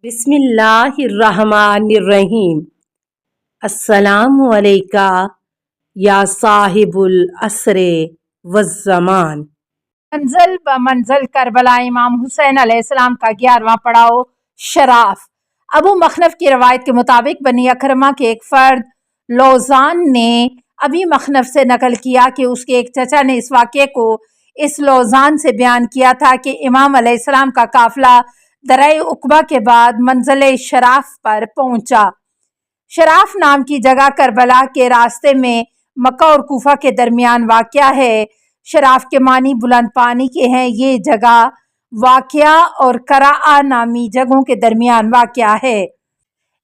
بسم اللہ الرحمن الرحیم۔ السلام علیکہ یا صاحب العصر والزمان۔ منزل بمنزل کربلا امام حسین علیہ السلام کا 11واں پڑاؤ شراف۔ ابو مخنف کی روایت کے مطابق بنی اکرمہ کے ایک فرد لوزان نے ابی مخنف سے نقل کیا کہ اس کے ایک چچا نے اس واقعے کو اس لوزان سے بیان کیا تھا کہ امام علیہ السلام کا قافلہ درہ عقبہ کے بعد منزل شراف پر پہنچا۔ شراف نام کی جگہ کربلا کے راستے میں مکہ اور کوفہ کے درمیان واقع ہے۔ شراف کے معنی بلند پانی کے ہیں۔ یہ جگہ واقعہ اور قراء نامی جگہوں کے درمیان واقع ہے۔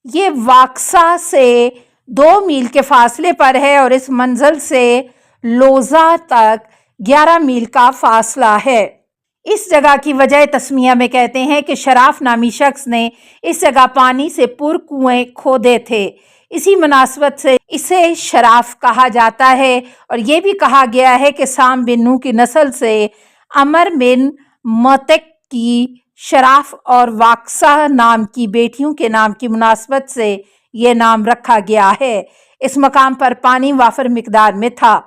یہ واقسہ سے 2 میل کے فاصلے پر ہے اور اس منزل سے لوزہ تک 11 میل کا فاصلہ ہے۔ اس جگہ کی وجہ تسمیہ میں کہتے ہیں کہ شراف نامی شخص نے اس جگہ پانی سے پر کنویں کھودے تھے، اسی مناسبت سے اسے شراف کہا جاتا ہے۔ اور یہ بھی کہا گیا ہے کہ سام بن نوح کی نسل سے عمر بن معتق کی شراف اور واقسہ نام کی بیٹیوں کے نام کی مناسبت سے یہ نام رکھا گیا ہے۔ اس مقام پر پانی وافر مقدار میں تھا۔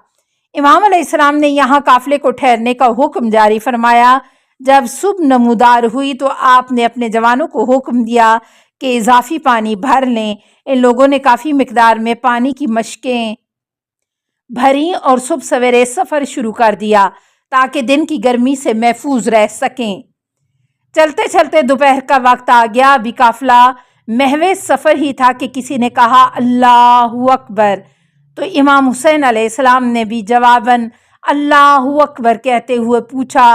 امام علیہ السلام نے یہاں قافلے کو ٹھہرنے کا حکم جاری فرمایا۔ جب صبح نمودار ہوئی تو آپ نے اپنے جوانوں کو حکم دیا کہ اضافی پانی بھر لیں۔ ان لوگوں نے کافی مقدار میں پانی کی مشکیں بھریں اور صبح سویرے سفر شروع کر دیا تاکہ دن کی گرمی سے محفوظ رہ سکیں۔ چلتے چلتے دوپہر کا وقت آ گیا۔ ابھی قافلہ محو سفر ہی تھا کہ کسی نے کہا اللہ اکبر، تو امام حسین علیہ السلام نے بھی جواباً اللہ اکبر کہتے ہوئے پوچھا،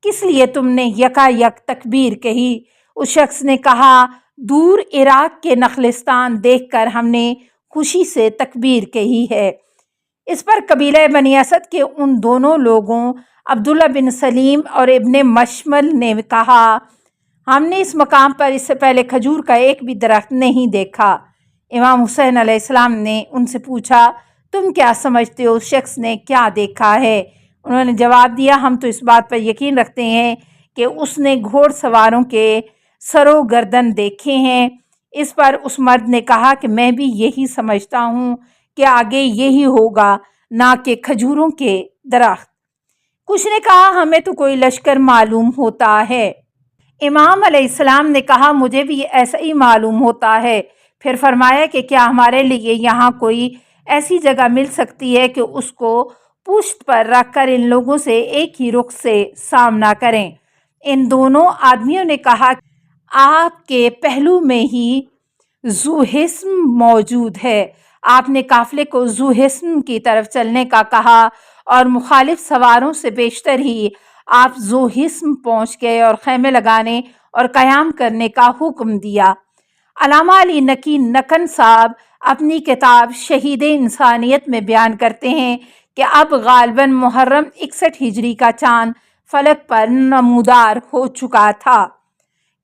کس لیے تم نے یکا یک تکبیر کہی؟ اس شخص نے کہا، دور عراق کے نخلستان دیکھ کر ہم نے خوشی سے تکبیر کہی ہے۔ اس پر قبیلہ بنی اسد کے ان دونوں لوگوں عبداللہ بن سلیم اور ابن مشمل نے کہا، ہم نے اس مقام پر اس سے پہلے کھجور کا ایک بھی درخت نہیں دیکھا۔ امام حسین علیہ السلام نے ان سے پوچھا، تم کیا سمجھتے ہو اس شخص نے کیا دیکھا ہے؟ انہوں نے جواب دیا، ہم تو اس بات پر یقین رکھتے ہیں کہ اس نے گھوڑ سواروں کے سر و گردن دیکھے ہیں۔ اس پر اس مرد نے کہا کہ میں بھی یہی سمجھتا ہوں کہ آگے یہی ہوگا، نہ کہ کھجوروں کے درخت۔ کچھ نے کہا، ہمیں تو کوئی لشکر معلوم ہوتا ہے۔ امام علیہ السلام نے کہا، مجھے بھی ایسا ہی معلوم ہوتا ہے۔ پھر فرمایا کہ کیا ہمارے لیے یہاں کوئی ایسی جگہ مل سکتی ہے کہ اس کو پشت پر رکھ کر ان لوگوں سے ایک ہی رخ سے سامنا کریں؟ ان دونوں آدمیوں نے کہا، آپ کے پہلو میں ہی ذوحسن موجود ہے۔ آپ نے قافلے کو ذوحسن کی طرف چلنے کا کہا اور مخالف سواروں سے بیشتر ہی آپ ذوحسن پہنچ گئے اور خیمے لگانے اور قیام کرنے کا حکم دیا۔ علامہ علی نقی نکن صاحب اپنی کتاب شہید انسانیت میں بیان کرتے ہیں کہ اب غالباً محرم 61 ہجری کا چاند فلک پر نمودار ہو چکا تھا۔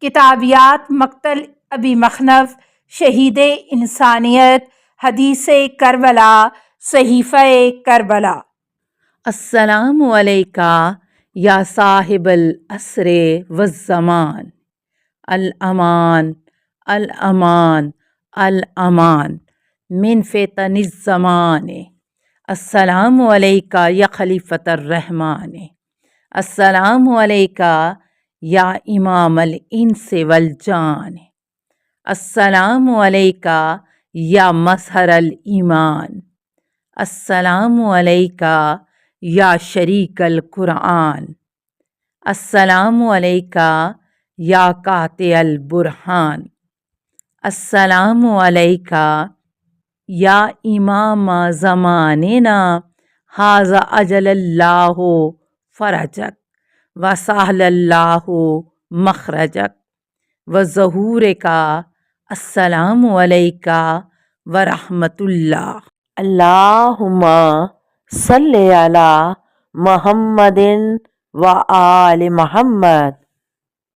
کتابیات مقتل ابی مخنف، شہید انسانیت، حدیث کربلا، صحیفہ کربلا۔ السلام علیکہ یا صاحب العصر والزمان۔ الامان الامان الامان من فتن الزمان۔ السلام علیکہ یا خلیفۃ الرحمن۔ السلام علیکہ یا امام الانس والجان۔ السلام علیکہ یا مظہر الایمان۔ السلام علیکہ یا شریک القرآن۔ السلام علیکہ یا قاطع البرہان۔ السلام علیکہ یا امام زماننا ھذا اجل اللہ فرجک وسہل اللہ مخرجک وظہورک۔ السلام علیکہ ورحمۃ اللہ۔ اللہم صلی علی محمد و آل محمد۔